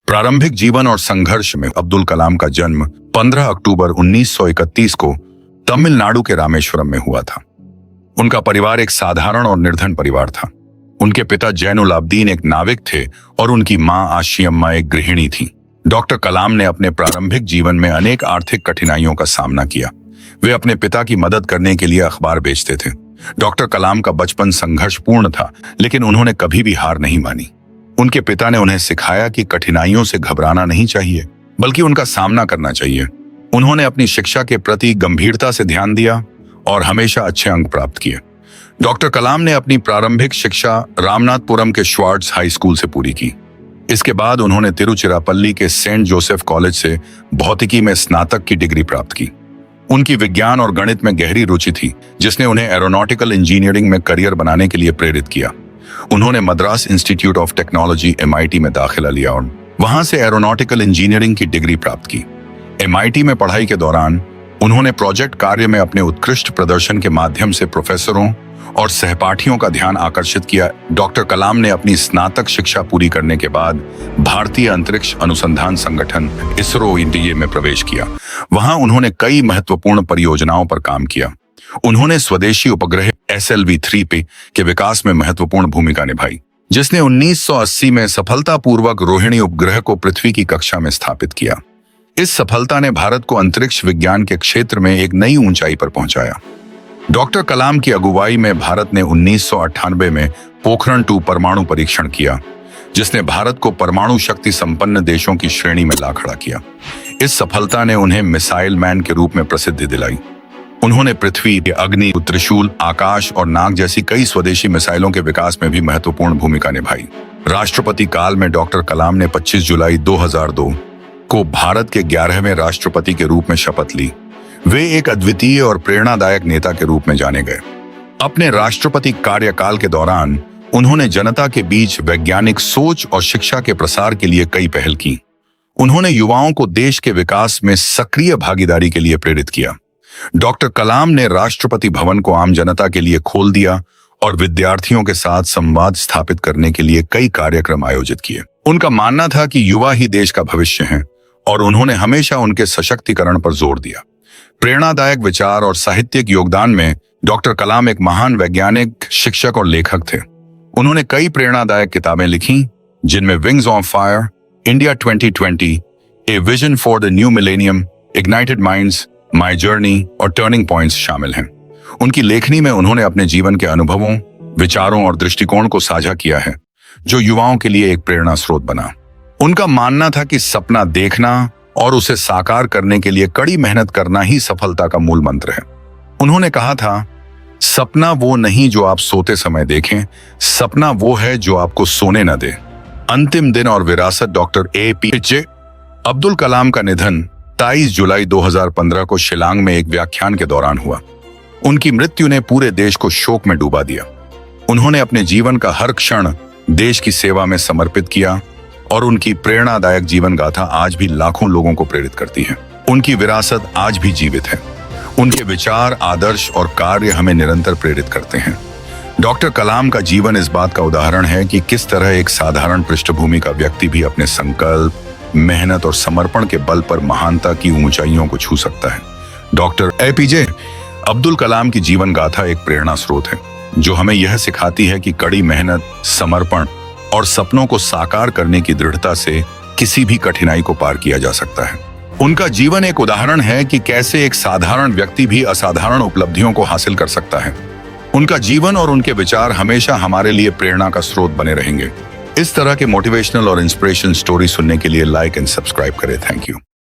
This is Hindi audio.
प्रारंभिक जीवन और संघर्ष में अब्दुल कलाम का जन्म 15 अक्टूबर 1931 को तमिलनाडु के रामेश्वरम में हुआ था। उनका परिवार एक साधारण और निर्धन परिवार था। उनके पिता जैनुल आबदीन एक नाविक थे और उनकी मां आशियम्मा एक गृहिणी थी। डॉक्टर कलाम ने अपने प्रारंभिक जीवन में अनेक आर्थिक कठिनाइयों का सामना किया। वे अपने पिता की मदद करने के लिए अखबार बेचते थे। डॉक्टर कलाम का बचपन संघर्षपूर्ण था, लेकिन उन्होंने कभी भी हार नहीं मानी। उनके पिता ने उन्हें सिखाया कि कठिनाइयों से घबराना नहीं चाहिए, बल्कि उनका सामना करना चाहिए। उन्होंने अपनी शिक्षा के प्रति गंभीरता से ध्यान दिया और हमेशा अच्छे अंक प्राप्त किए। डॉक्टर कलाम ने अपनी प्रारंभिक शिक्षा रामनाथपुरम के श्वार्ट्ज हाई स्कूल से पूरी की। इसके बाद उन्होंने तिरुचिरापल्ली के सेंट जोसेफ कॉलेज से भौतिकी में स्नातक की डिग्री प्राप्त की। उनकी विज्ञान और गणित में गहरी रुचि थी, जिसने उन्हें एरोनॉटिकल इंजीनियरिंग में करियर बनाने के लिए प्रेरित किया। उन्होंने Madras institute of technology MIT में दाखिला लिया और वहां से एरोनॉटिकल इंजीनियरिंग की डिग्री प्राप्त की। MIT में पढ़ाई के दौरान उन्होंने प्रोजेक्ट कार्य में अपने उत्कृष्ट प्रदर्शन के माध्यम से प्रोफेसरों और सहपाठियों का ध्यान आकर्षित किया। डॉक्टर कलाम ने अपनी स्नातक शिक्षा पूरी करने के बाद भारतीय अंतरिक्ष अनुसंधान संगठन ISRO इंडिया में प्रवेश किया। वहां उन्होंने कई महत्वपूर्ण परियोजनाओं पर काम किया। उन्होंने स्वदेशी उपग्रह SLV-3 के विकास में महत्वपूर्ण भूमिका निभाई, जिसने 1980 में सफलतापूर्वक रोहिणी उपग्रह को पृथ्वी की कक्षा में स्थापित किया। इस सफलता ने भारत को अंतरिक्ष विज्ञान के क्षेत्र में एक नई ऊंचाई पर पहुंचाया। डॉक्टर कलाम की अगुवाई में भारत ने 1998 में पोखरण 2 परमाणु परीक्षण किया, जिसने भारत को परमाणु शक्ति संपन्न देशों की श्रेणी में ला खड़ा किया। इस सफलता ने उन्हें मिसाइल मैन के रूप में प्रसिद्धि दिलाई। उन्होंने पृथ्वी, अग्नि, त्रिशूल, आकाश और नाग जैसी कई स्वदेशी मिसाइलों के विकास में भी महत्वपूर्ण भूमिका निभाई। राष्ट्रपति काल में डॉक्टर कलाम ने 25 जुलाई 2002 को भारत के 11वें राष्ट्रपति के रूप में शपथ ली। वे एक अद्वितीय और प्रेरणादायक नेता के रूप में जाने गए। अपने राष्ट्रपति कार्यकाल के दौरान उन्होंने जनता के बीच वैज्ञानिक सोच और शिक्षा के प्रसार के लिए कई पहल की। उन्होंने युवाओं को देश के विकास में सक्रिय भागीदारी के लिए प्रेरित किया। डॉक्टर कलाम ने राष्ट्रपति भवन को आम जनता के लिए खोल दिया और विद्यार्थियों के साथ संवाद स्थापित करने के लिए कई कार्यक्रम आयोजित किए। उनका मानना था कि युवा ही देश का भविष्य हैं और उन्होंने हमेशा उनके सशक्तिकरण पर जोर दिया। प्रेरणादायक विचार और साहित्यिक योगदान में डॉक्टर कलाम एक महान वैज्ञानिक, शिक्षक और लेखक थे। उन्होंने कई प्रेरणादायक किताबें लिखी, जिनमें wings of fire, India 2020, a vision for the new millennium, ignited minds, my journey और टर्निंग पॉइंट्स शामिल हैं। उनकी लेखनी में उन्होंने अपने जीवन के अनुभवों, विचारों और दृष्टिकोण को साझा किया है, जो युवाओं के लिए एक प्रेरणा स्रोत बना। उनका मानना था कि सपना देखना और उसे साकार करने के लिए कड़ी मेहनत करना ही सफलता का मूल मंत्र है। उन्होंने कहा था, सपना वो नहीं जो आप सोते समय देखें, सपना वो है जो आपको सोने न दे। अंतिम दिन और विरासत। डॉक्टर APJ अब्दुल कलाम का निधन 23 जुलाई 2015 को शिलांग में एक व्याख्यान के दौरान हुआ। उनकी मृत्यु ने पूरे देश को शोक में डूबा दिया। उन्होंने अपने जीवन का हर क्षण देश की सेवा में समर्पित किया और उनकी प्रेरणादायक जीवन गाथा आज भी लाखों लोगों को प्रेरित करती है। उनकी विरासत आज भी जीवित है। उनके विचार, आदर्श और कार्य हमें निरंतर प्रेरित करते हैं। डॉक्टर कलाम का जीवन इस बात का उदाहरण है कि किस तरह एक साधारण पृष्ठभूमि का व्यक्ति भी अपने संकल्प, मेहनत और समर्पण के बल पर महानता की ऊंचाइयों को छू सकता है। डॉक्टर APJ अब्दुल कलाम की जीवन गाथा एक प्रेरणा स्रोत है, जो हमें यह सिखाती है कि कड़ी मेहनत, समर्पण और सपनों को साकार करने की दृढ़ता से किसी भी कठिनाई को पार किया जा सकता है। उनका जीवन एक उदाहरण है कि कैसे एक साधारण व्यक्ति भी असाधारण उपलब्धियों को हासिल कर सकता है। उनका जीवन और उनके विचार हमेशा हमारे लिए प्रेरणा का स्रोत बने रहेंगे। इस तरह के मोटिवेशनल और इंस्पिरेशन स्टोरी सुनने के लिए लाइक एंड सब्सक्राइब करें। Thank you.